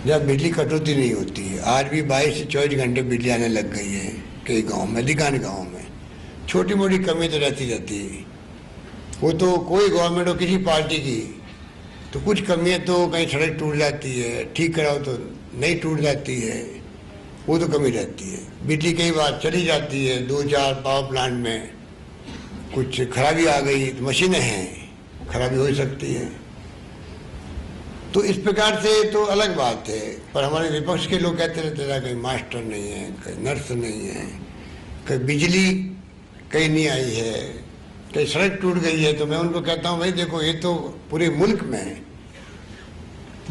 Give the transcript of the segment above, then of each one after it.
जब बिजली कटौती नहीं होती है। आज भी 22 से 24 घंटे बिजली आने लग गई है कई गाँव में, अधिकांश गाँव में। छोटी मोटी कमी तो रहती रहती है, वो तो कोई गवर्नमेंट हो किसी पार्टी की, तो कुछ कमियाँ तो कहीं सड़क टूट जाती है, ठीक कराओ तो नहीं टूट जाती है, वो तो कमी रहती है। बिजली कई बार चली जाती है, 2-4 पावर प्लांट में कुछ खराबी आ गई तो मशीनें हैं, खराबी हो सकती है। तो इस प्रकार से तो अलग बात है। पर हमारे विपक्ष के लोग कहते रहते हैं कहीं मास्टर नहीं है, कहीं नर्स नहीं है, कहीं बिजली कहीं नहीं आई है, कहीं सड़क टूट गई है। तो मैं उनको कहता हूँ भाई देखो, ये तो पूरे मुल्क में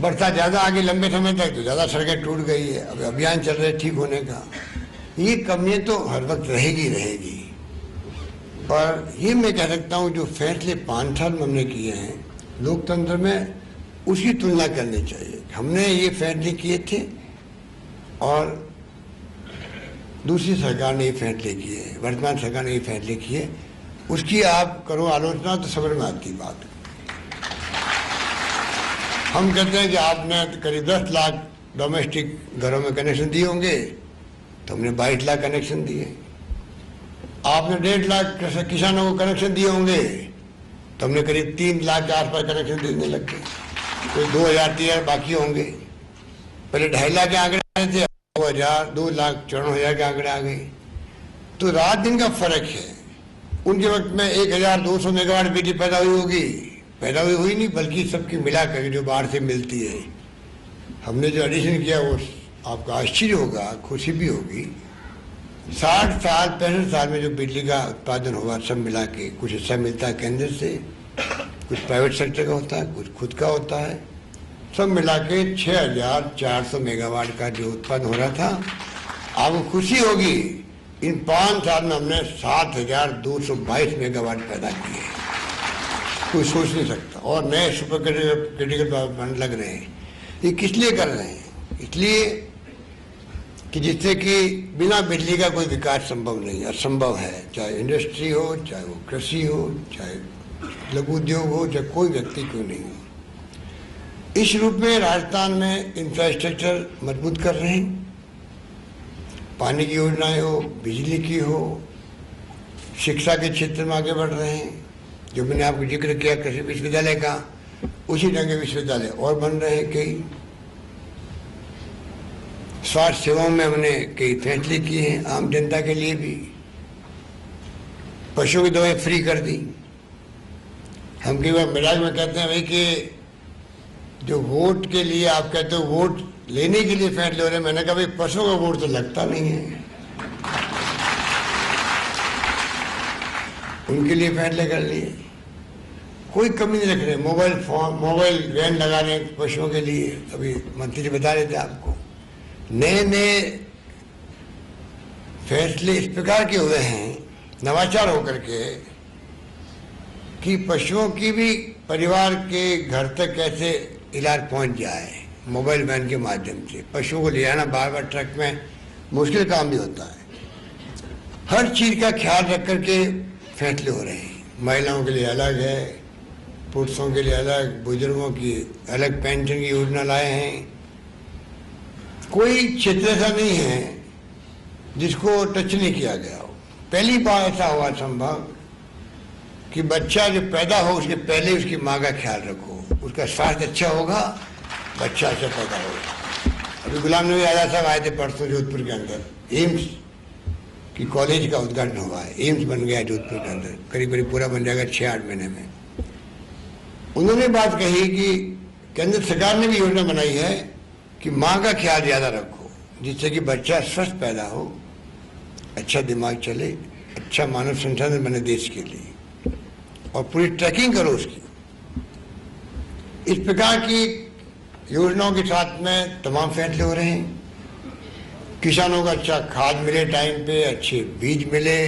बरसात ज़्यादा आगे लंबे समय तक तो ज़्यादा सड़कें टूट गई है, अब अभियान चल रहा है ठीक होने का। ये कमियाँ तो हर वक्त रहेगी रहेगी। पर ये मैं कह सकता हूँ जो फैसले 5 साल में हमने किए हैं लोकतंत्र में, उसकी तुलना करनी चाहिए। हमने ये फैसले किए थे और दूसरी सरकार ने ये फैसले किए, वर्तमान सरकार ने ये फैसले किए, उसकी आप करो आलोचना तो समझ में आती बात। हम कहते हैं कि आपने करीब 10 लाख डोमेस्टिक घरों में कनेक्शन दिए होंगे, तो हमने 22 लाख कनेक्शन दिए। आपने 1.5 लाख किसानों को कनेक्शन दिए होंगे, तो हमने करीब 3 लाख के आसपास कनेक्शन देने लग गए। कोई 2,000 बाकी होंगे। पहले 2.5 लाख के आंकड़े आए थे, 2,54,000 के आंकड़े आ गए। तो रात दिन का फर्क है। उनके वक्त में 1,200 मेगावाट बिजली पैदा हुई होगी, पैदा हुई नहीं, बल्कि सबकी मिला कर जो बाहर से मिलती है। हमने जो एडिशन किया वो आपका आश्चर्य होगा, खुशी भी होगी। 60 साल 65 साल में जो बिजली का उत्पादन हुआ सब मिला के, कुछ हिस्सा मिलता है केंद्र से, कुछ प्राइवेट सेक्टर का होता है, कुछ खुद का होता है, सब मिला के 6,400 मेगावाट का जो उत्पादन हो रहा था। आपको खुशी होगी इन 5 साल में हमने 7,222 मेगावाट पैदा किए, कोई सोच नहीं सकता। और नए सुपर क्रिटिकल पावर प्लांट लग रहे हैं। ये किस लिए कर रहे हैं? इसलिए कि जिससे कि बिना बिजली का कोई विकास संभव नहीं, असंभव है। चाहे इंडस्ट्री हो, चाहे वो कृषि हो, चाहे लघु उद्योग हो, चाहे कोई व्यक्ति क्यों नहीं हो। इस रूप में राजस्थान में इंफ्रास्ट्रक्चर मजबूत कर रहे हैं। पानी की योजनाएं हो, बिजली की हो, शिक्षा के क्षेत्र में आगे बढ़ रहे हैं। जो मैंने आपको जिक्र किया कृषि विश्वविद्यालय का, उसी ढंग के विश्वविद्यालय और बन रहे हैं कई। स्वास्थ्य सेवाओं में हमने कई फैसले किए हैं आम जनता के लिए भी। पशुओं की दवाएं फ्री कर दी। हम कई बार मिजाज में कहते हैं भाई कि जो वोट के लिए आप कहते हो वोट लेने के लिए फैसले हो रहे हैं, मैंने कहा भाई पशुओं का वोट तो लगता नहीं है, उनके लिए फैसले कर लिए। कोई कमी नहीं रख रहे। मोबाइल वैन लगा रहे हैं पशुओं के लिए, अभी मंत्री जी बता रहे थे आपको। नए नए फैसले इस प्रकार के हुए हैं नवाचार होकर के कि पशुओं की भी परिवार के घर तक कैसे इलाज पहुंच जाए मोबाइल वैन के माध्यम से। पशुओं को ले जाना बार बार ट्रक में मुश्किल काम भी होता है। हर चीज का ख्याल रख करके फैसले हो रहे हैं। महिलाओं के लिए अलग है, पुरुषों के लिए अलग, बुजुर्गों की अलग पेंशन की योजना लाए हैं। कोई क्षेत्र ऐसा नहीं है जिसको टच नहीं किया गया हो। पहली बार ऐसा हुआ संभव कि बच्चा जो पैदा हो उसके पहले उसकी माँ का ख्याल रखो, उसका स्वास्थ्य अच्छा होगा, बच्चा अच्छा पैदा होगा। अभी गुलाम नबी आज़ाद साहब आए थे परसों जोधपुर के अंदर, एम्स की कॉलेज का उद्घाटन हुआ है। एम्स बन गया जोधपुर के अंदर, करीब करीब पूरा बन जाएगा 6-8 महीने में। उन्होंने बात कही कि केंद्र सरकार ने भी योजना बनाई है कि माँ का ख्याल ज़्यादा रखो, जिससे कि बच्चा स्वस्थ पैदा हो, अच्छा दिमाग चले, अच्छा मानव संसाधन बने देश के लिए, और पूरी ट्रैकिंग करो उसकी। इस प्रकार की योजनाओं के साथ में तमाम फैसले हो रहे हैं। किसानों को अच्छा खाद मिले, टाइम पे अच्छे बीज मिले,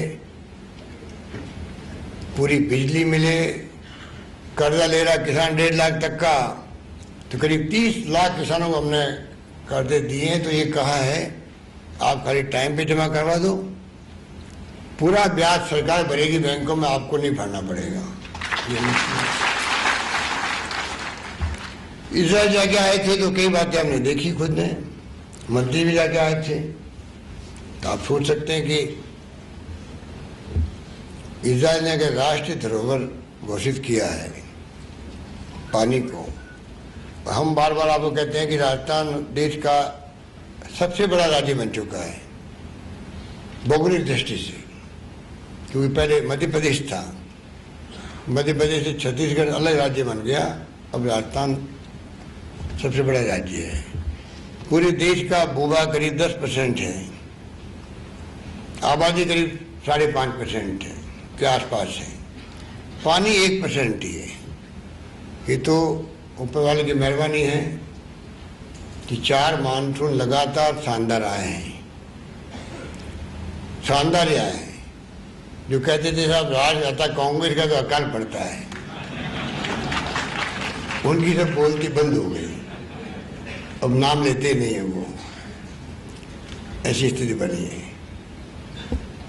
पूरी बिजली मिले। कर्जा ले रहा किसान 1.5 लाख तक का, तो करीब 30 लाख किसानों को हमने कर्जे दिए हैं। तो ये कहा है आप खाली टाइम पे जमा करवा दो, पूरा ब्याज सरकार भरेगी बैंकों में, आपको नहीं भरना पड़ेगा। इजराइल जाके आए थे तो कई बातें हमने देखी खुद ने, मंत्री भी जाके आए थे। तो आप सोच सकते हैं कि इजराइल ने अगर राष्ट्रीय धरोहर घोषित किया है पानी को, हम बार बार आपको कहते हैं कि राजस्थान देश का सबसे बड़ा राज्य बन चुका है भौगोलिक दृष्टि से, क्योंकि पहले मध्य प्रदेश था, मध्य प्रदेश से छत्तीसगढ़ अलग राज्य बन गया, अब राजस्थान सबसे बड़ा राज्य है। पूरे देश का भूभाग करीब 10% है, आबादी करीब 5.5% है के आसपास है, पानी 1% ही है। ये तो ऊपर वाले की मेहरबानी है कि 4 मानसून लगातार शानदार आए हैं, शानदार आए हैं। जो कहते थे साहब राज आता कांग्रेस का तो अकाल पड़ता है, उनकी सब बोलती बंद हो गई, अब नाम लेते नहीं है वो, ऐसी स्थिति बनी है।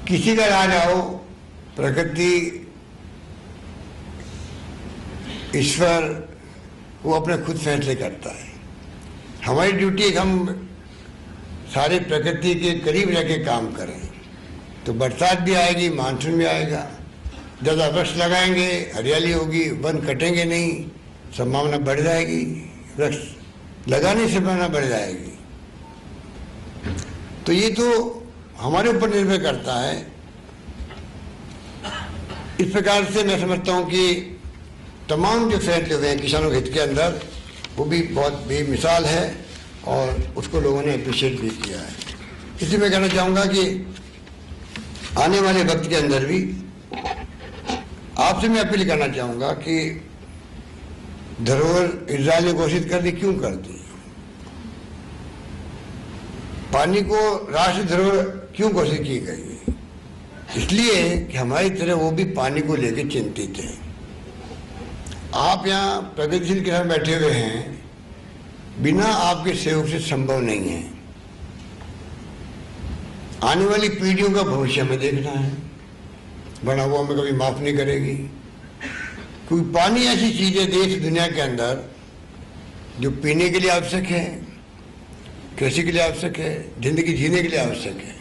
किसी का राज आओ, प्रकृति ईश्वर वो अपने खुद फैसले करता है। हमारी ड्यूटी है हम सारे प्रकृति के करीब रह के काम करें, तो बरसात भी आएगी, मानसून भी आएगा, ज़्यादा वृक्ष लगाएंगे, हरियाली होगी, वन कटेंगे नहीं, संभावना बढ़ जाएगी, वृक्ष लगाने से संभावना बढ़ जाएगी। तो ये तो हमारे ऊपर निर्भर करता है। इस प्रकार से मैं समझता हूँ कि तमाम जो फैसले हुए हैं किसानों के हित के अंदर, वो भी बहुत बेमिसाल है और उसको लोगों ने अप्रिशिएट भी किया है। इसलिए मैं कहना चाहूँगा कि आने वाले वक्त के अंदर भी आपसे मैं अपील करना चाहूँगा कि धरोहर इजराइल ने घोषित कर दी, क्यों कर दी? पानी को राष्ट्रीय धरोहर क्यों घोषित की गई? इसलिए कि हमारी तरह वो भी पानी को लेकर चिंतित है। आप यहाँ प्रगतिशील किसान बैठे हुए हैं, बिना आपके सहयोग से संभव नहीं है। आने वाली पीढ़ियों का भविष्य हमें देखना है, वरना वो हमें कभी माफ नहीं करेगी। क्योंकि पानी ऐसी चीज है देश दुनिया के अंदर जो पीने के लिए आवश्यक है, कृषि के लिए आवश्यक है, जिंदगी जीने के लिए आवश्यक है।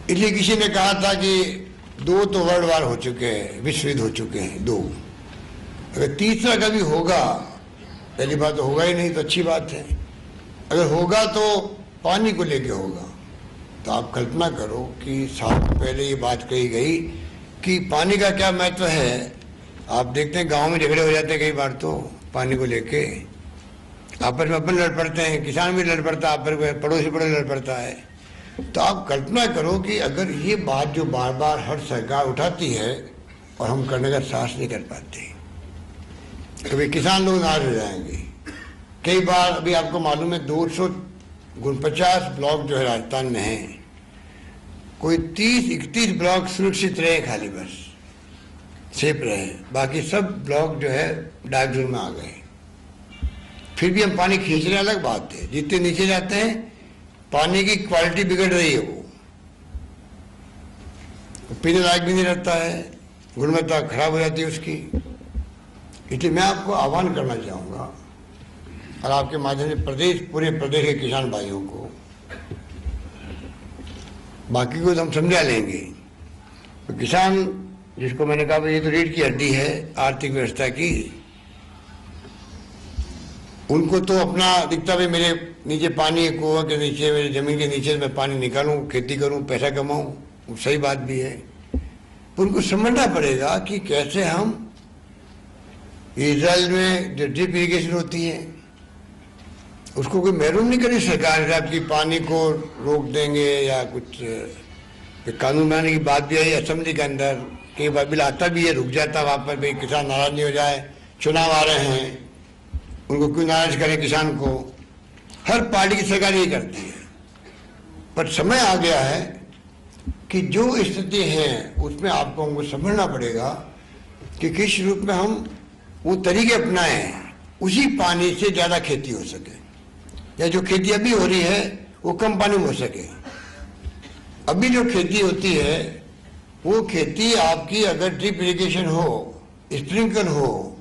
इसलिए किसी ने कहा था कि 2 तो वर्ल्ड वार हो चुके हैं, विश्व युद्ध हो चुके हैं 2, अगर तीसरा कभी होगा, पहली बात तो होगा ही नहीं तो अच्छी बात है, अगर होगा तो पानी को लेके होगा। तो आप कल्पना करो कि साल पहले ये बात कही गई कि पानी का क्या महत्व है। आप देखते हैं गांव में झगड़े हो जाते हैं कई बार तो पानी को लेके, आपस में अपन लड़ पड़ते हैं, किसान भी लड़ पड़ता है, आपस में पड़ोसी लड़ पड़ता है। तो आप कल्पना करो कि अगर ये बात जो बार बार हर सरकार उठाती है और हम करने का साहस नहीं कर पाते, कभी किसान लोग नाराज हो जाएंगे। कई बार अभी आपको मालूम है 249 ब्लॉक जो है राजस्थान में है, कोई 30-31 ब्लॉक सुरक्षित रहे, खाली बस सेफ रहे, बाकी सब ब्लॉक जो है डार्क जोन में आ गए। फिर भी हम पानी खींच रहे हैं, अलग बात है। जितने नीचे जाते हैं पानी की क्वालिटी बिगड़ रही है, वो पीने लायक भी नहीं रहता है, गुणवत्ता खराब हो जाती है उसकी। इसलिए मैं आपको आह्वान करना चाहूँगा और आपके माध्यम से पूरे प्रदेश के किसान भाइयों को, बाकी को तो हम समझा लेंगे, तो किसान जिसको मैंने कहा ये तो रीढ़ की हड्डी है आर्थिक व्यवस्था की, उनको तो अपना दिखता भाई मेरे नीचे पानी है, कुआं के नीचे, मेरे जमीन के नीचे मैं पानी निकालूं, खेती करूं, पैसा कमाऊं, वो सही बात भी है। पर उनको समझना पड़ेगा कि कैसे हम इजराइल में जो ड्रिप इरिगेशन होती है उसको कोई महरूम नहीं करे सरकार साहब की, पानी को रोक देंगे या कुछ कानून बनाने की बात भी आई असेंबली के अंदर, कई बार बिल आता भी है, रुक जाता वहाँ पर, भाई किसान नाराज नहीं हो जाए, चुनाव आ रहे हैं, उनको क्यों नाराज करें किसान को। हर पार्टी की सरकार यही करती है, पर समय आ गया है कि जो स्थिति है उसमें आपको हमको समझना पड़ेगा कि किस रूप में हम वो तरीके अपनाएं, उसी पानी से ज़्यादा खेती हो सके, या जो खेती अभी हो रही है वो कम पानी में हो सके। अभी जो खेती होती है वो खेती आपकी अगर ड्रिप इरिगेशन हो, स्प्रिंकल हो,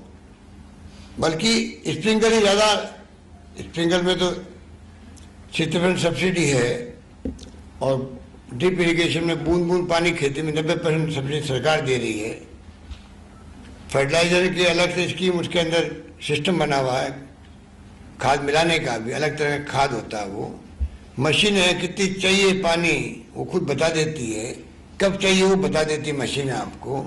बल्कि स्प्रिंकल ही ज़्यादा, स्प्रिंकल में तो 60% सब्सिडी है और ड्रिप इरिगेशन में बूंद बूंद पानी खेती में 90% सब्सिडी सरकार दे रही है। फर्टिलाइजर की अलग से स्कीम, उसके अंदर सिस्टम बना हुआ है, खाद मिलाने का भी अलग तरह का खाद होता है। वो मशीन है, कितनी चाहिए पानी वो खुद बता देती है, कब चाहिए वो बता देती मशीन आपको।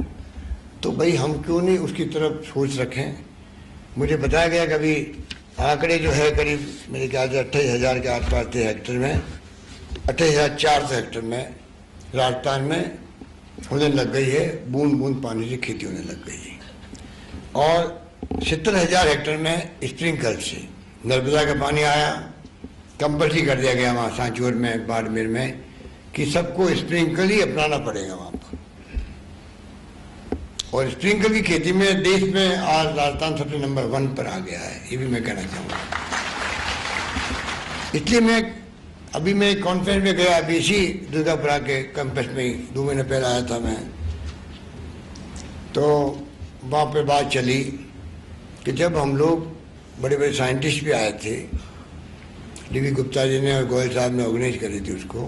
तो भाई हम क्यों नहीं उसकी तरफ सोच रखें। मुझे बताया गया कि अभी आंकड़े जो है करीब मेरे ख्याल से 28,000 के आसपास थे हेक्टर में, 28,400 हेक्टर में राजस्थान में होने लग गई है, बूंद बूंद पानी से खेती होने लग गई है। और 70,000 हेक्टर में स्प्रिंकल से नर्मदा का पानी आया, कंपल्सरी कर दिया गया वहाँ सांचौर में, बाड़मेर में, कि सबको स्प्रिंकल ही अपनाना पड़ेगा वहाँ पर। और स्प्रिंकल की खेती में देश में आज राजस्थान सबसे नंबर 1 पर आ गया है, ये भी मैं कहना चाहूँगा। इसलिए मैं कॉन्फ्रेंस में गया, अभी इसी दुर्गापुरा के कैंपस में ही 2 महीने पहले आया था मैं। तो वहाँ पे बात चली कि जब हम लोग बड़े बड़े साइंटिस्ट भी आए थे, डी.वी. गुप्ता जी ने और गोयल साहब ने ऑर्गेनाइज करी थी उसको,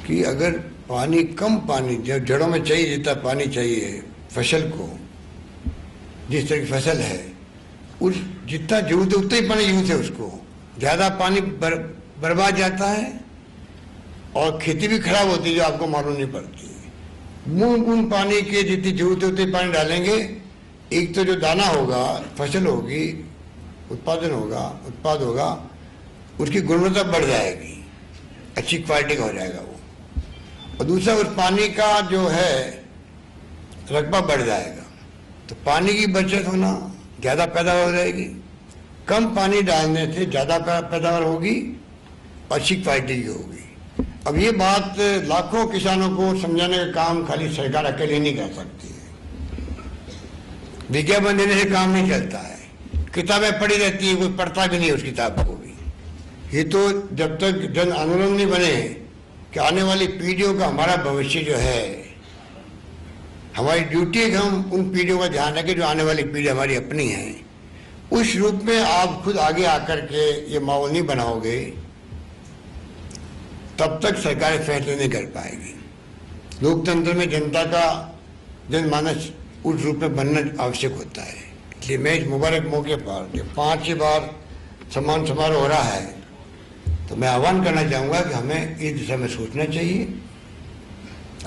कि अगर पानी कम पानी जब जड़ों में चाहिए जितना पानी चाहिए फसल को, जिस तरह की फसल है उस जितना जरूरत है उतना ही पानी यूज है, उसको ज़्यादा पानी बर्बाद जाता है और खेती भी खराब होती है जो आपको मालूम नहीं पड़ती। बूंद बूंद पानी के जितनी जरूरत है उतनी पानी डालेंगे, एक तो जो दाना होगा, फसल होगी, उत्पाद होगा, उसकी गुणवत्ता बढ़ जाएगी, अच्छी क्वालिटी का हो जाएगा वो। और दूसरा उस पानी का जो है रकबा बढ़ जाएगा। तो पानी की बचत होना, ज़्यादा पैदावार हो जाएगी। कम पानी डालने से ज़्यादा पैदावार होगी, अच्छी क्वालिटी की होगी। अब ये बात लाखों किसानों को समझाने का काम खाली सरकार अकेले नहीं कर सकती है। विज्ञापन देने से काम नहीं चलता है, किताबें पढ़ी रहती है, कोई पढ़ता भी नहीं उस किताब को भी। ये तो जब तक जन आंदोलन नहीं बने कि आने वाली पीढ़ियों का हमारा भविष्य जो है, हमारी ड्यूटी है कि हम उन पीढ़ियों का ध्यान रखें जो आने वाली पीढ़ी हमारी अपनी है। उस रूप में आप खुद आगे आकर के ये माहौल नहीं बनाओगे, तब तक सरकारें फैसले नहीं कर पाएगी। लोकतंत्र में जनता का जनमानस उस रूप में बनना आवश्यक होता है। इसलिए मैं इस मुबारक मौके पर 5 बार सम्मान समारोह हो रहा है, तो मैं आह्वान करना चाहूँगा कि हमें इस दिशा में सोचना चाहिए।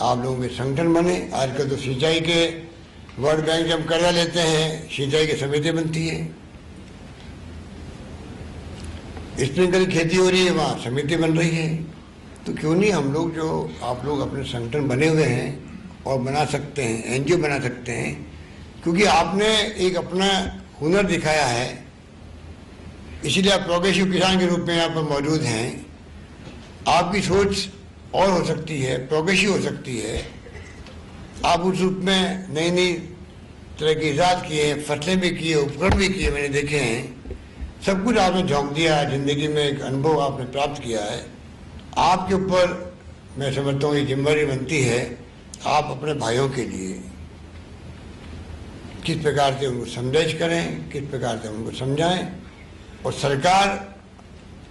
आप लोगों के संगठन बने। आजकल तो सिंचाई के वर्ल्ड बैंक जब कर्जा लेते हैं, सिंचाई की समिति बनती है, स्प्रिंकल खेती हो रही है, वहाँ समिति बन रही है। तो क्यों नहीं हम लोग, जो आप लोग अपने संगठन बने हुए हैं और बना सकते हैं, एनजीओ बना सकते हैं, क्योंकि आपने एक अपना हुनर दिखाया है, इसीलिए आप प्रोग्रेसिव किसान के रूप में यहाँ पर मौजूद हैं। आपकी सोच और हो सकती है, प्रोग्रेसिव हो सकती है। आप उस रूप में नई नई तरह की ईजाद किए, फसलें भी किए, उपकरण भी किए, मैंने देखे हैं। सब कुछ आपने झोंक दिया है, जिंदगी में एक अनुभव आपने प्राप्त किया है। आपके ऊपर मैं समझता हूँ ये जिम्मेदारी बनती है, आप अपने भाइयों के लिए किस प्रकार से उनको संदेश करें, किस प्रकार से उनको समझाएं। और सरकार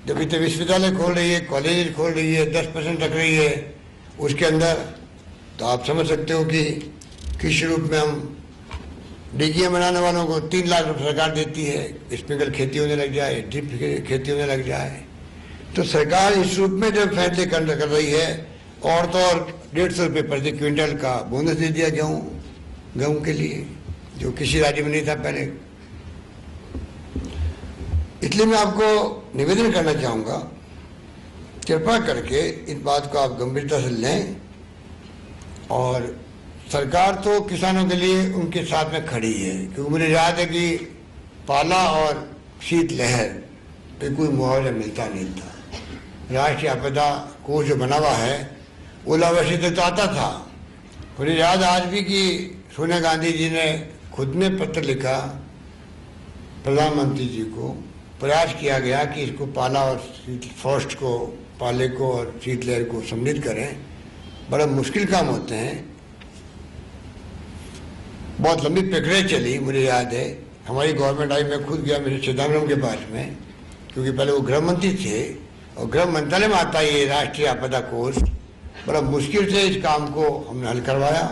जब इतने विश्वविद्यालय खोल रही है, कॉलेज खोल रही है, 10% रख रही है उसके अंदर, तो आप समझ सकते हो कि किस रूप में हम डीजीए बनाने वालों को 3 लाख रुपये सरकार देती है, स्प्रिंकल खेती होने लग जाए, ड्रिप खेती होने लग जाए। तो सरकार इस रूप में जब फैसले कर रही है, और तो और 150 रुपये प्रति क्विंटल का बोनस दे दिया गेहूँ के लिए, जो किसी राज्य में नहीं था पहले। इसलिए मैं आपको निवेदन करना चाहूँगा, कृपा करके इस बात को आप गंभीरता से लें। और सरकार तो किसानों के लिए उनके साथ में खड़ी है, क्योंकि मुझे याद है कि पाला और शीतलहर पे कोई मुआवजा मिलता नहीं था। राष्ट्रीय आपदा कोष जो बना हुआ है, ओलावृष्टि तो आता था। मुझे याद आज भी कि सोनिया गांधी जी ने खुद ने पत्र लिखा प्रधानमंत्री जी को, प्रयास किया गया कि इसको पाला और फर्स्ट को, पाले को और शीतलहर को सम्मिलित करें। बड़ा मुश्किल काम होते हैं, बहुत लंबी प्रक्रिया चली, मुझे याद है। हमारी गवर्नमेंट आई, मैं खुद गया मेरे चिदम्बरम के पास में, क्योंकि पहले वो गृह मंत्री थे और गृह मंत्रालय में आता ये राष्ट्रीय आपदा कोष। बड़ा मुश्किल से इस काम को हमने हल करवाया।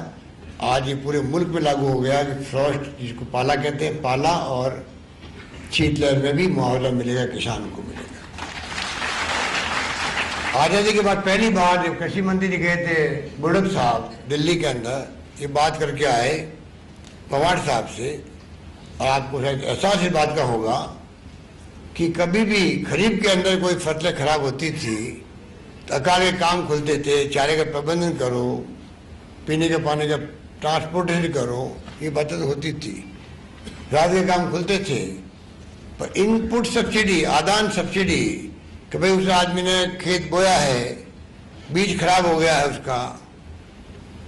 आज ये पूरे मुल्क में लागू हो गया कि फ्रॉस्ट, जिसको पाला कहते हैं, पाला और शीतलहर में भी मुआवजा मिलेगा, किसान को मिलेगा। आज़ादी के बाद पहली बार जब कृषि मंत्री जी गए थे बुड़क साहब दिल्ली के अंदर, ये बात करके आए पवार साहब से, और आपको शायद एहसास इस बात का होगा कि कभी भी खरीफ के अंदर कोई फसलें खराब होती थी तो अकाल के काम खुलते थे, चारे का प्रबंधन करो, पीने के पानी का ट्रांसपोर्टेशन करो, ये बातें तो होती थी, रात के काम खुलते थे। पर इनपुट सब्सिडी, आदान सब्सिडी, कि भाई उस आदमी ने खेत बोया है, बीज खराब हो गया है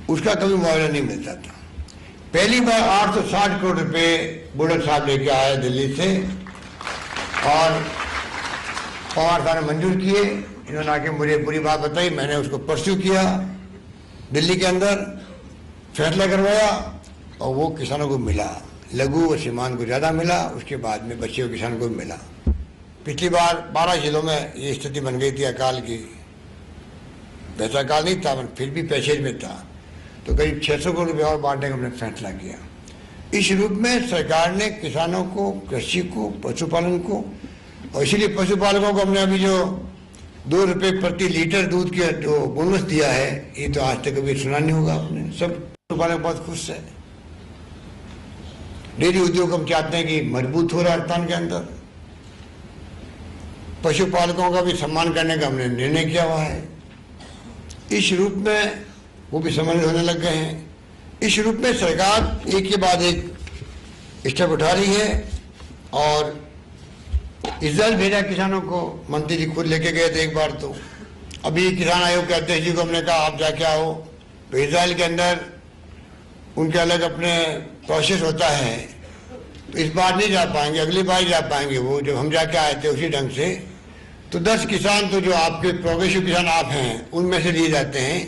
उसका कभी मुआवजा नहीं मिलता था। पहली बार 860 करोड़ रुपए बुड़क साहब लेके आए दिल्ली से, और पवार साहब ने मंजूर किए। इन्होंने आके मुझे पूरी बात बताई, मैंने उसको परस्यू किया, दिल्ली के अंदर फैसला करवाया, और वो किसानों को मिला। लघु और सीमांत को ज़्यादा मिला, उसके बाद में बच्चे किसान को मिला। पिछली बार 12 जिलों में ये स्थिति बन गई थी अकाल की। वैसा अकाल नहीं था, फिर भी पैसेज में था, तो करीब 600 करोड़ रुपये और बांटने का हमने फैसला किया। इस रूप में सरकार ने किसानों को, कृषि को, पशुपालन को, और इसीलिए पशुपालकों को हमने अभी जो 2 रुपये प्रति लीटर दूध के जो बोनस दिया है, ये तो आज तक कभी सुना नहीं होगा आपने। सब पशुपालक बहुत खुश है। डेयरी उद्योग हम चाहते हैं कि मजबूत हो राजस्थान के अंदर। पशुपालकों का भी सम्मान करने का हमने निर्णय किया हुआ है। इस रूप में वो भी सम्मानित होने लग गए हैं। इस रूप में सरकार एक के बाद एक स्टेप उठा रही है, और इजराइल भेजा किसानों को, मंत्री जी खुद लेके गए थे एक बार। तो अभी किसान आयोग के अध्यक्ष जी को हमने कहा आप जाके आओ, तो इजराइल के अंदर उनके अलग अपने प्रोसेस होता है, तो इस बार नहीं जा पाएंगे, अगली बार ही जा पाएंगे वो, जब हम जाके आए थे उसी ढंग से। तो 10 किसान तो जो आपके प्रोग्रेसिव किसान आप हैं उनमें से लिए जाते हैं।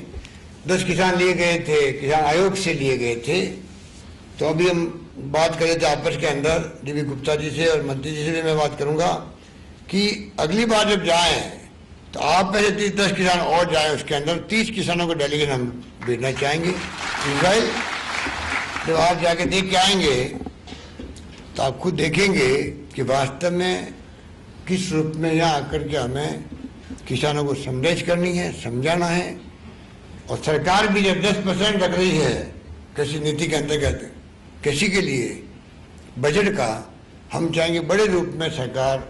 10 किसान लिए गए थे, किसान आयोग से लिए गए थे। तो अभी हम बात करें थे आपस के अंदर, डीवी गुप्ता जी से और मंत्री जी से भी मैं बात करूंगा कि अगली बार जब जाएं तो आप में से 10 किसान और जाएं, उसके अंदर 30 किसानों को डेलीगेट हम भेजना चाहेंगे इजराइल। जब आप जाके देख के आएंगे तो आप खुद देखेंगे कि वास्तव में किस रूप में यहाँ आकर के हमें किसानों को समझाइश करनी है, समझाना है। और सरकार भी जब 10% रख रही है कृषि नीति के अंतर्गत कृषि के लिए बजट का, हम चाहेंगे बड़े रूप में सरकार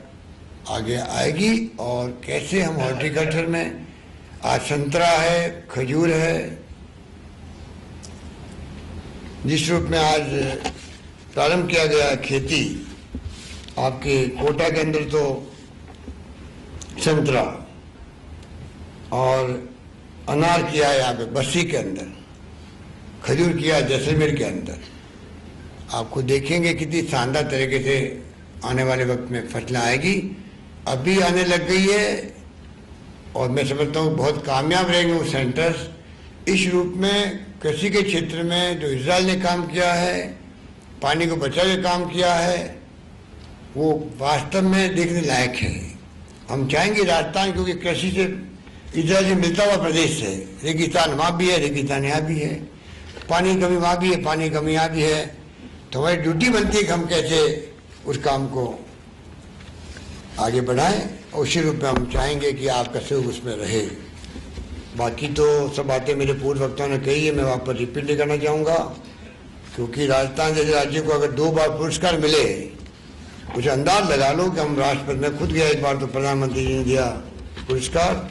आगे आएगी। और कैसे हम हॉर्टिकल्चर में, आज संतरा है, खजूर है, जिस रूप में आज प्रारंभ किया गया खेती, आपके कोटा के अंदर तो संतरा और अनार किया है, यहाँ पे बस्सी के अंदर खजूर किया है, जैसलमेर के अंदर। आपको देखेंगे कितनी शानदार तरीके से आने वाले वक्त में फसलें आएगी, अभी आने लग गई है, और मैं समझता हूँ बहुत कामयाब रहेंगे वो सेंटर्स। इस रूप में कृषि के क्षेत्र में जो इजराइल ने काम किया है, पानी को बचा के काम किया है, वो वास्तव में देखने लायक है। हम चाहेंगे राजस्थान, क्योंकि कृषि से इजराइल से मिलता हुआ प्रदेश है, रेगिस्तान वहाँ भी है, रेगिस्तान यहाँ भी है, पानी की कमी वहाँ भी है, पानी की कमी यहाँ भी है। तो हमारी ड्यूटी बनती है कि हम कैसे उस काम को आगे बढ़ाएं, और उसी रूप में हम चाहेंगे कि आपका सहयोग उसमें रहे। बाकी तो सब बातें मेरे पूर्व वक्ताओं ने कही है, मैं वापस रिपीट नहीं करना चाहूँगा, क्योंकि राजस्थान जैसे राज्य को अगर 2 बार पुरस्कार मिले, कुछ अंदाज लगा लो कि हम राष्ट्रपति, मैं खुद गया एक बार, तो प्रधानमंत्री जी ने दिया पुरस्कार,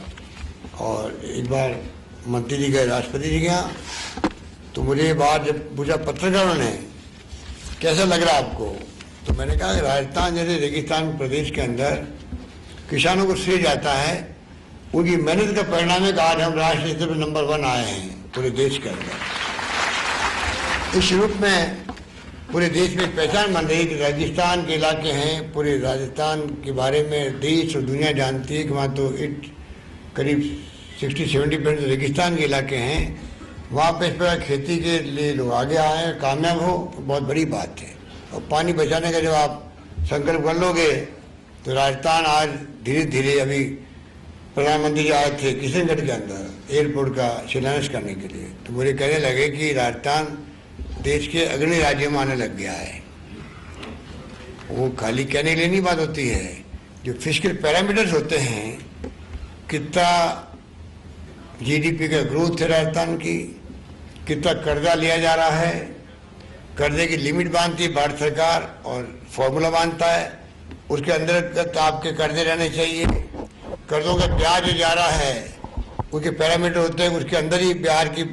और एक बार मंत्री जी गए, राष्ट्रपति जी गया। तो मुझे ये बात जब पूछा पत्रकारों ने कैसा लग रहा आपको, तो मैंने कहा राजस्थान जैसे रेगिस्तान प्रदेश के अंदर किसानों को श्रेय जाता है, उनकी मेहनत का परिणाम है कि आज हम राष्ट्रीय स्तर पर नंबर 1 आए हैं पूरे देश के अंदर। इस रूप में पूरे देश में पहचान बन रही है कि राजस्थान के इलाके हैं, पूरे राजस्थान के बारे में देश और दुनिया जानती है कि वहाँ तो करीब 60-70% रेगिस्तान के इलाके हैं। वहाँ पे इस प्रकार खेती के लिए लोग आगे आए, कामयाब हो, बहुत बड़ी बात है। और पानी बचाने का जब आप संकल्प कर लोगे तो राजस्थान आज धीरे धीरे, अभी प्रधानमंत्री जी आए थे किशनगढ़ के अंदर एयरपोर्ट का शिलान्यास करने के लिए, तो मुझे कहने लगे कि राजस्थान देश के अग्रणी राज्यों में आने लग गया है। वो खाली कहने के लिए नहीं बात होती है, जो फिस्कल पैरामीटर्स होते हैं, कितना जीडीपी का ग्रोथ है राजस्थान की, कितना कर्जा लिया जा रहा है, कर्जे की लिमिट बांधती है भारत सरकार और फॉर्मूला बांधता है, उसके अंदर आपके कर्जे रहने चाहिए, कर्जों का ब्याज जो जा रहा है उसके पैरामीटर होते हैं, उसके अंदर ही ब्याज की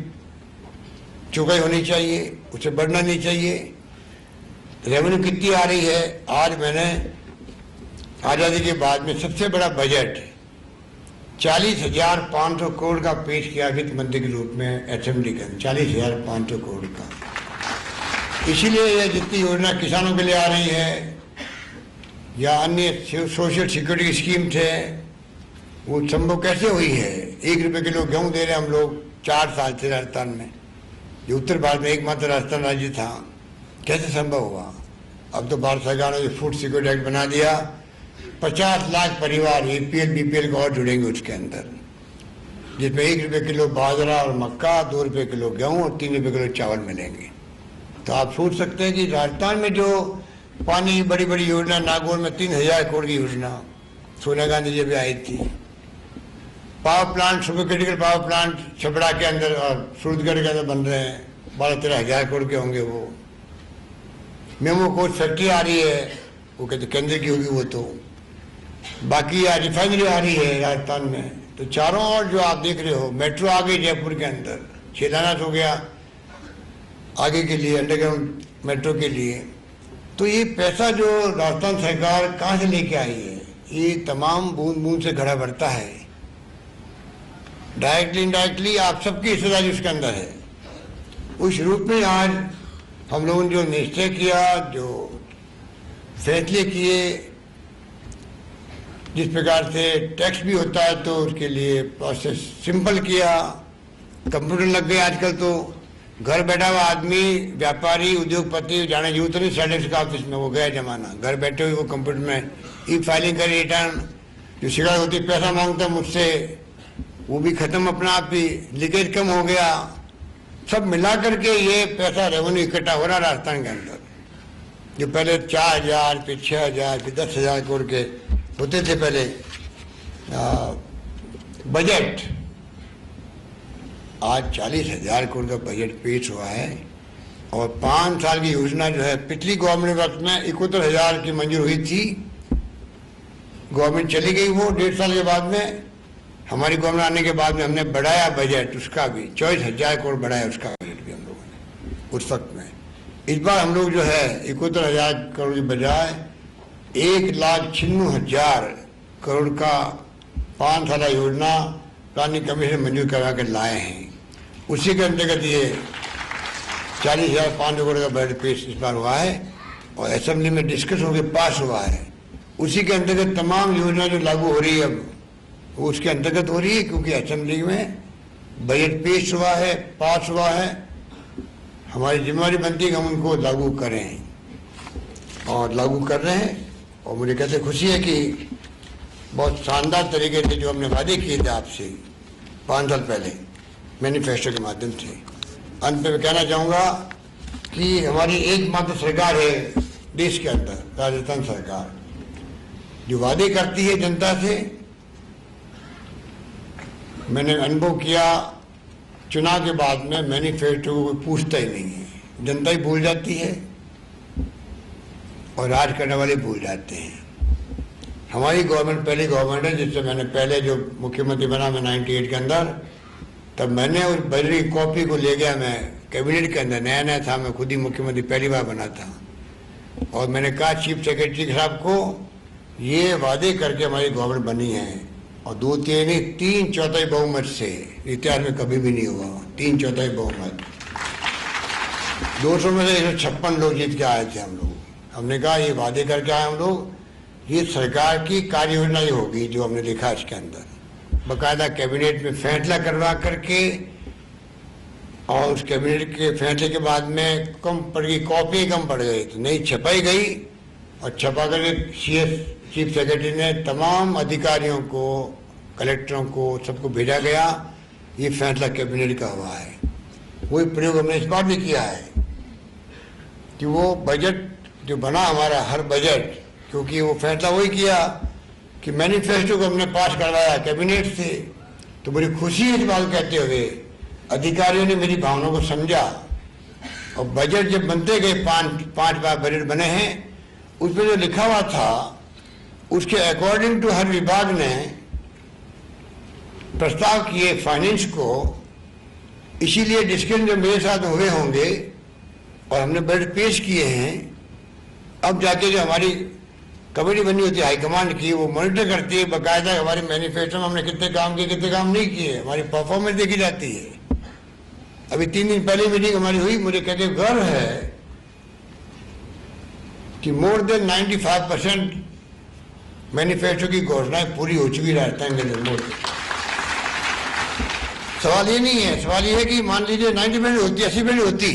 चुकाई होनी चाहिए, उससे बढ़ना नहीं चाहिए। रेवेन्यू कितनी आ रही है, आज मैंने आज़ादी के बाद में सबसे बड़ा बजट 40,500 करोड़ का पेश किया वित्त मंत्री के रूप में असेंबली के अंदर, 40,500 करोड़ का। इसीलिए यह जितनी योजना किसानों के लिए आ रही है या अन्य सोशल सिक्योरिटी स्कीम थे, वो संभव कैसे हुई है। 1 रुपये किलो गेहूँ दे रहे हम लोग 4 साल से राजस्थान में, जो उत्तर भारत में एकमात्र राजस्थान राज्य था, कैसे संभव हुआ। अब तो भारत सरकार ने फूड सिक्योरिटी एक्ट बना दिया, 50 लाख परिवार APL BPL को और जुड़ेंगे उसके अंदर, जिसमें 1 रुपये किलो बाजरा और मक्का, 2 रुपये किलो गेहूँ और 3 रुपये किलो चावल मिलेंगे। तो आप सोच सकते हैं कि राजस्थान में जो पानी की बड़ी बड़ी योजना, नागौर में 3000 करोड़ की योजना सोनिया गांधी जी भी आई थी, power plant, super critical power plant Chhapra के अंदर और सूरतगढ़ के अंदर बन रहे हैं, 12-13 हजार करोड़ के होंगे वो। मेमो कोच फैक्ट्री आ रही है, वो कहते केंद्र की होगी वो, तो बाकी आज रिफाइनरी आ रही है राजस्थान में। तो चारों ओर जो आप देख रहे हो, मेट्रो आ गई जयपुर के अंदर, शिलान्यास हो गया आगे के लिए अंडरग्राउंड मेट्रो के लिए। तो ये पैसा जो राजस्थान सरकार कहाँ से लेके आई है, ये तमाम बूंद बूंद से घड़ा बढ़ता है, डायरेक्टली इनडायरेक्टली आप सबकी हिस्सेदारी उसके अंदर है। उस रूप में आज हम लोगों ने जो निश्चय किया, जो फैसले किए, जिस प्रकार से टैक्स भी होता है तो उसके लिए प्रोसेस सिंपल किया, कंप्यूटर लग गए आजकल, तो घर बैठा हुआ आदमी, व्यापारी, उद्योगपति जाने जरूरत नहीं सेडेक्स का ऑफिस में, वो गया जमाना, घर बैठे हुए वो कंप्यूटर में ई-फाइलिंग करे, रिटर्न जो शिकायत होती पैसा मांगता मुझसे, वो भी खत्म अपना आप ही, लीकेज कम हो गया। सब मिला करके ये पैसा रेवेन्यू इकट्ठा हो रहा राजस्थान के अंदर, जो पहले 4,000 फिर 6,000 फिर 10,000 करोड़ के होते थे पहले बजट, आज 40,000 करोड़ का बजट पेश हुआ है। और 5 साल की योजना जो है, पिछली गवर्नमेंट वक्त में 71,000 की मंजूर हुई थी, गवर्नमेंट चली गई वो 1.5 साल के बाद में। हमारी गवर्नमेंट आने के बाद में हमने बढ़ाया बजट, उसका भी 24,000 करोड़ बढ़ाया, उसका बजट भी हम लोगों ने उस वक्त में। इस बार हम लोग जो है 71,000 करोड़ की बजाय 1,96,000 करोड़ का 5 साल योजना प्लानिंग कमीशन मंजूर करवा कर लाए हैं। उसी के अंतर्गत ये 40,500 करोड़ का बजट पेश इस बार हुआ है और असेंबली में डिस्कस होकर पास हुआ है। उसी के अंतर्गत तमाम योजना जो लागू हो रही है अब, वो उसके अंतर्गत हो रही है, क्योंकि असेंबली में बजट पेश हुआ है, पास हुआ है। हमारी जिम्मेदारी बनती है कि हम उनको लागू करें और लागू कर रहे हैं। और मुझे कहते खुशी है कि बहुत शानदार तरीके से जो हमने वादे किए थे आपसे 5 साल पहले मैनिफेस्टो के माध्यम से, अंत में मैं कहना चाहूँगा कि हमारी एकमात्र सरकार है देश के अंदर, राजस्थान सरकार, जो वादे करती है जनता से। मैंने अनुभव किया, चुनाव के बाद में मैनिफेस्टो को कोई पूछता ही नहीं है, जनता ही भूल जाती है और राज करने वाले भूल जाते हैं। हमारी गवर्नमेंट पहली गवर्नमेंट है जिससे मैंने पहले जो मुख्यमंत्री बना मैं 98 के अंदर, तब मैंने उस बजरी कॉपी को ले गया, मैं कैबिनेट के अंदर नया नया था, मैं खुद ही मुख्यमंत्री पहली बार बना था, और मैंने कहा चीफ सेक्रेटरी साहब को, ये वादे करके हमारी गवर्नमेंट बनी है और 2-3 नहीं 3/4 बहुमत से, इतिहास में कभी भी नहीं हुआ 3/4 बहुमत, 200 में से 156 लोग जीत के आए थे हम लोग। हमने कहा ये वादे करके आए हम लोग, ये सरकार की कार्य योजना ही होगी जो हमने लिखा इसके अंदर, बाकायदा कैबिनेट में फैसला करवा करके और उस कैबिनेट के फैसले के बाद में कम पड़ गई, कॉपी कम पड़ गई, तो नहीं छपाई गई और छपा कर CS चीफ सेक्रेटरी ने तमाम अधिकारियों को, कलेक्टरों को, सबको भेजा गया। ये फैसला कैबिनेट का हुआ है। वही प्रयोग हमने इस बार भी किया है कि वो बजट जो बना हमारा, हर बजट, क्योंकि वो फैसला वही किया कि मैनिफेस्टो को हमने पास करवाया कैबिनेट से, तो बड़ी खुशी है इस बात कहते हुए अधिकारियों ने मेरी भावनाओं को समझा और बजट जब बनते गए, पांच बार बजट बने हैं, उसमें जो लिखा हुआ था उसके अकॉर्डिंग टू हर विभाग ने प्रस्ताव किए फाइनेंस को। इसीलिए डिस्कशन जो मेरे साथ हुए होंगे और हमने बजट पेश किए हैं, अब जाके जो हमारी कमेटी बनी होती है हाईकमांड की, वो मॉनिटर करती है बाकायदा हमारे मैनिफेस्टो में हमने कितने काम किए, कितने काम नहीं किए, हमारी परफॉर्मेंस देखी जाती है। अभी 3 दिन पहले मीटिंग हमारी हुई, मुझे कहते गर्व है कि मोर देन 95% मैनिफेस्टो की घोषणाएं पूरी हो चुकी राजस्थान के अंदर। सवाल ये नहीं है, सवाल ये है कि मान लीजिए 90% होती, 80% होती,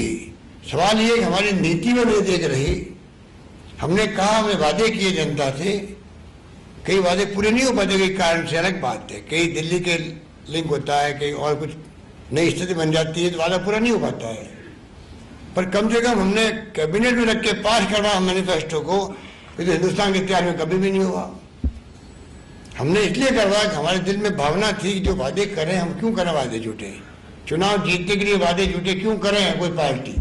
सवाल ये है कि हमारी नीति में नहीं देख रही। हमने कहा, हमने वादे किए जनता से, कई वादे पूरे नहीं हो पाते, कई कारण से, अलग बात है, कई दिल्ली के लिंक होता है, कई और कुछ नई स्थिति बन जाती है तो वादा पूरा नहीं हो पाता है। पर कम से कम हमने कैबिनेट में रख के पास करवा मैनिफेस्टो को, ये तो हिंदुस्तान के इतिहास में कभी भी नहीं हुआ। हमने इसलिए करवाया कि हमारे दिल में भावना थी कि जो वादे करें, हम क्यों करें वादे झूठे, चुनाव जीतने के लिए वादे झूठे क्यों करें कोई पार्टी।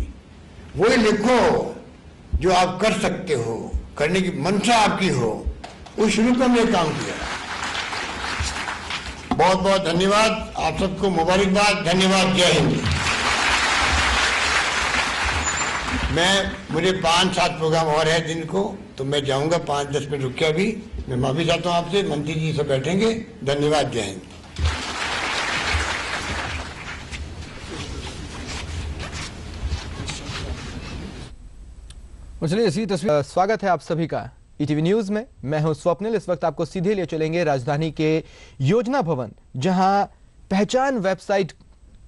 वही लिखो जो आप कर सकते हो, करने की मंशा आपकी हो, उस रूप में हमने काम किया। बहुत बहुत धन्यवाद, आप सबको मुबारकबाद, धन्यवाद, जय हिंद। मुझे 5-7 प्रोग्राम और है दिन को, तो मैं जाऊंगा, 5-10 मिनट रुक के अभी मैं माफी चाहता हूं आपसे, मंत्री जी सब बैठेंगे। धन्यवाद, जय हिंद। चलिए इसी तस्वीर, स्वागत है आप सभी का ईटीवी न्यूज में। मैं हूं स्वप्निल। इस वक्त आपको सीधे ले चलेंगे राजधानी के योजना भवन, जहां पहचान वेबसाइट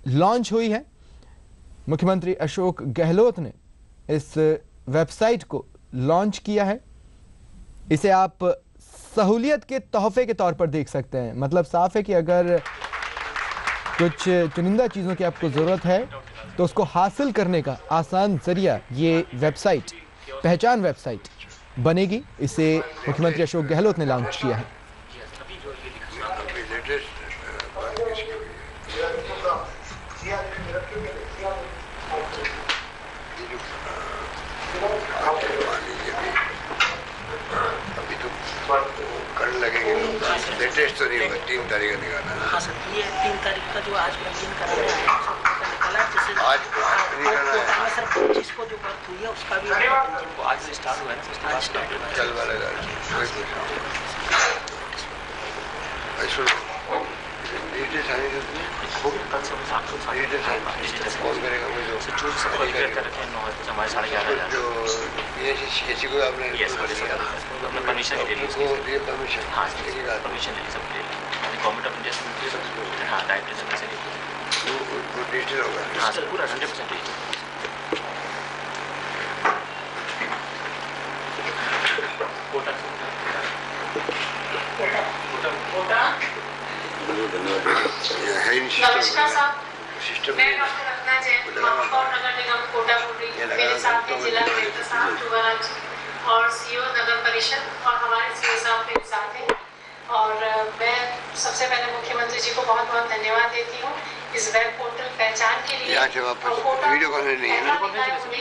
लॉन्च हुई है। मुख्यमंत्री अशोक गहलोत ने इस वेबसाइट को लॉन्च किया है। इसे आप सहूलियत के तोहफे के तौर पर देख सकते हैं। मतलब साफ है कि अगर कुछ चुनिंदा चीजों की आपको जरूरत है तो उसको हासिल करने का आसान जरिया ये वेबसाइट, पहचान वेबसाइट बनेगी। इसे मुख्यमंत्री अशोक गहलोत ने लॉन्च किया है। लेटेस्ट तो नहीं होगा, 3 तारीख का निकालना है। हाँ सर, ये 3 तारीख का जो आज पंजीयन कराने आए हैं, निकाला जैसे आज निकालना है सर। 25 को जो बर्थ हुई है उसका भी पंजीयन को आज से स्टार्ट हुआ है ना, आज स्टार्ट हुआ है। चल वाला कोई कुछ डिजिटल साइन कल से 7 कौन करेगा, वो जो हमारे 11:30 जो किसी को आपने परमिशन ले ली, परमिशन, हाँ परमिशन ले ली, सब ले ली, गवर्नमेंट ऑफ इंडिया से, हाँ डायरेक्ट से ले ली। वो डिजिटल होगा। हाँ सर, पूरा 100% डिजिटल। नमस्कार साहब, मैं डॉक्टर रत्ना जैन, महापौर नगर निगम कोटा बोल रही हूँ। मेरे साथ हैं जिला कलेक्टर साहब जुवाराज और सीओ नगर परिषद, और हमारे सीओ साहब मेरे साथ हैं। और मैं सबसे पहले मुख्यमंत्री जी को बहुत बहुत धन्यवाद देती हूँ इस वेब पोर्टल पहचान के लिए। यहाँ से वापस वीडियो कॉन्फ्रेंस नहीं है ना,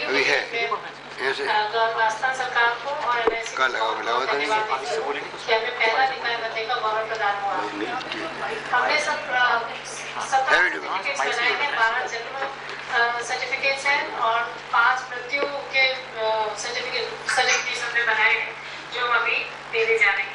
अभी है राजस्थान सरकार को और NIC को बहुत धन्यवाद देती हूँ कि हमें पहला निकाय बनने का गौरव प्रदान हुआ। हमने सब सर्टिफिकेट्स बनाए हैं, 12 जन्म सर्टिफिकेट्स हैं और 5 मृत्यु के सर्टिफिकेट्स हमने बनाए हैं, जो हम अभी देने जा रहे हैं।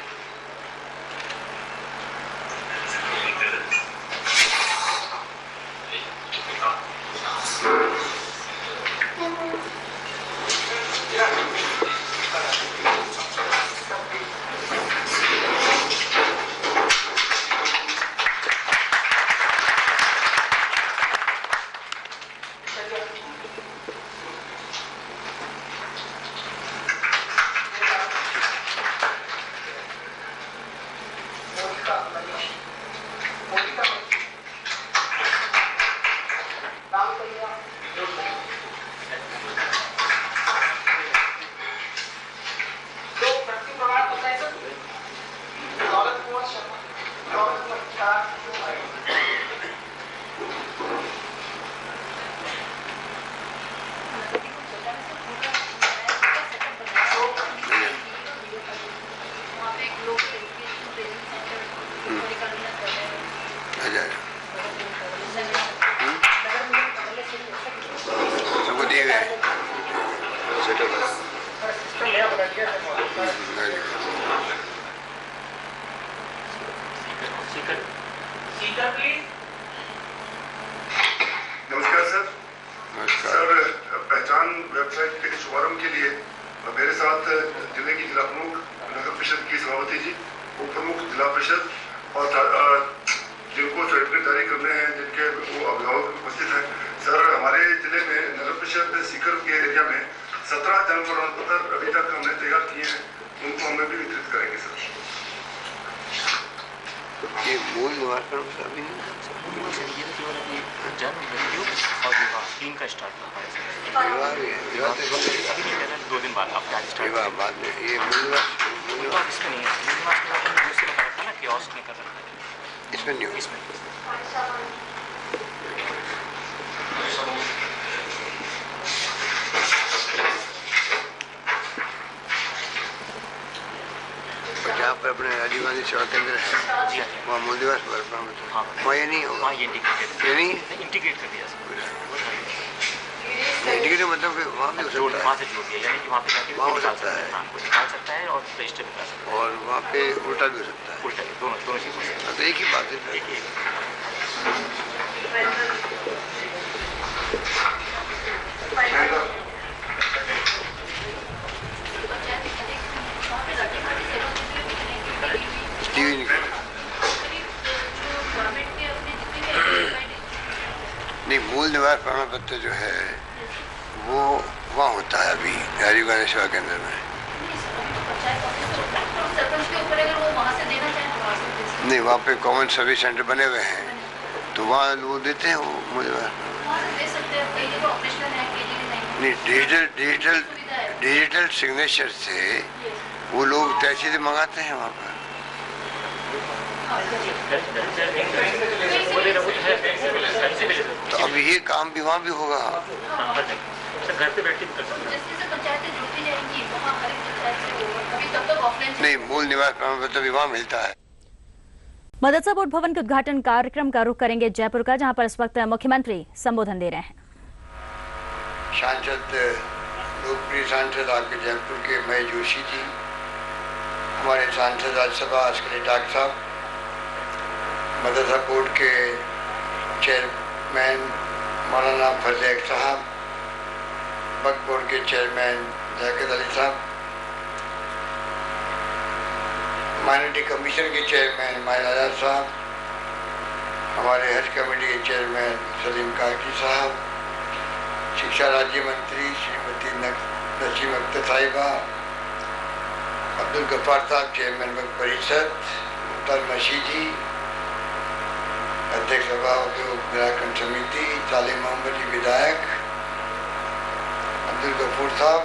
प्रमुख जिला परिषद और जिनको सर्टिफिकेट जारी करने हैं, जिनके वो अभिभावक उपस्थित हैं। सर, हमारे जिले में नगर परिषद सीकर के एरिया में 17 जन्म प्रमाण पत्र अभी तक हमने तैयार किए हैं, उनको हमें भी वितरित करेंगे सर। ये मूल निवास पर अभी जन्म, मृत्यु और विवाह 3 का स्टार्ट हुआ है। विवाह भी है, विवाह तो अभी नहीं कहता, 2 दिन बाद आपके आज स्टार्ट विवाह बाद में ये मूल निवास इसमें नहीं है। मूल निवास के बाद हमने दूसरे में कर रखा है ना, कियोस्क में कर रखा है इसमें नहीं होगा। इसमें। जहाँ पर अपने राजीव गांधी सेवा केंद्र है जी हाँ, वहाँ मूल दिवस पर हाँ। वहाँ ये नहीं होगा। वहाँ ये इंटीग्रेटेड ये नहीं इंटीग्रेट कर दिया सर। इंडिकेटर मतलब कि वहाँ भी हो जोड़, सकता वहाँ है से जोड़ दिया, यानी कि वहाँ पे जाके वहाँ हो निकाल सकता है। हाँ, कोई निकाल सकता है और रजिस्टर भी करा सकता और वहाँ पे उल्टा भी हो सकता है। है। उल्टा भी, दोनों चीज़ हो सकता हाँ, तो एक ही बात है है। एक टीवी निकल नहीं मूल निवास प्रमाण पत्र जो है वो वहाँ होता है अभी राजीव गांधी सेवा केंद्र में। नहीं वहाँ पे कॉमन सर्विस सेंटर बने हुए हैं तो वहाँ लोग देते हैं वो मूल निवास। नहीं डिजिटल सिग्नेचर से वो लोग तहसील मंगाते हैं वहाँ पर। तो अब ये काम भी वहाँ भी होगा। घर पे बैठ के कर सकते हैं। नहीं मूल निवास प्रमाण पत्र भी वहाँ मिलता है। मदरसा बोर्ड भवन के उद्घाटन कार्यक्रम का रुख करेंगे जयपुर का, जहां पर इस वक्त मुख्यमंत्री संबोधन दे रहे हैं। सांसद लोकप्रिय सांसद आपके जयपुर के महेश जोशी जी, हमारे सांसद राज्यसभा अस्करी डाक साहब, मदरसा बोर्ड के चेयरमैन मौलाना फजल साहब, वक्फ बोर्ड के चेयरमैन जाकिर अली साहब, माइनॉरिटी कमीशन के चेयरमैन माहिर आजाद साहब, हमारे हज कमेटी के चेयरमैन सलीम काकी साहब, शिक्षा राज्य मंत्री श्रीमती नसीम अख्तर साहिबा, अब्दुल गफ्फार साहब चेयरमैन वक्फ परिषद, मुख्तार मशीद जी अध्यक्ष सभा उद्योग निराकरण समिति, सालिम मोहम्मद जी विधायक, अब्दुल गफूर साहब,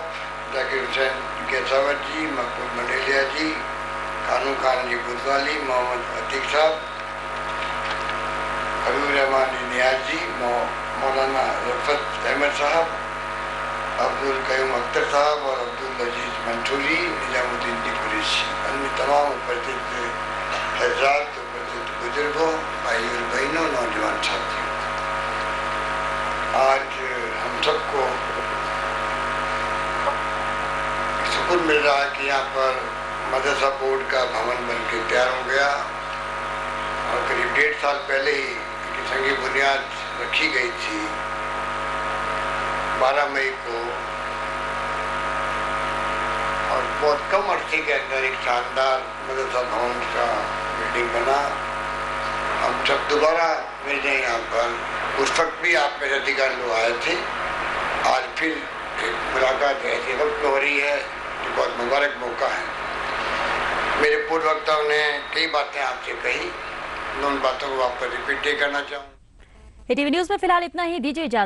जाकिर हुसैन कैसावत जी, मकबूल मंडेलिया जी, कानू खान जी बुधवाली, मोहम्मद अतीक साहब, हबीब रहमान नियाज जी, मौलाना रफत अहमद साहब, अब्दुल कयूम अख्तर साहब और अब्दुल अजीज मंसूरी, निजामुद्दीन कुरैशी, अन्य तमाम उपस्थित हजरात, उपस्थित बुजुर्गों, भाइयों और बहनों, नौजवान साथियों, आज हम सबको सुकून मिल रहा है कि यहाँ पर मदरसा बोर्ड का भवन बनके तैयार हो गया और करीब 1.5 साल पहले ही इसकी संगी बुनियाद रखी गई थी। 12 मई को और बहुत कम अरसे के अंदर एक शानदार मदरसा भवन का बिल्डिंग बना। हम सब दोबारा मिल जाए यहाँ पर। उस वक्त भी आप में से अधिकार लोग आए थे। आज फिर एक मुलाकात ऐसे वक्त हो रही है कि बहुत मुबारक मौका है। मेरे पूर्व वक्ताओं ने कई बातें आपसे कही, उन बातों को आप पर रिपीट नहीं करना चाहूँ। ATV न्यूज में फिलहाल इतना ही, दीजिए इजाजत।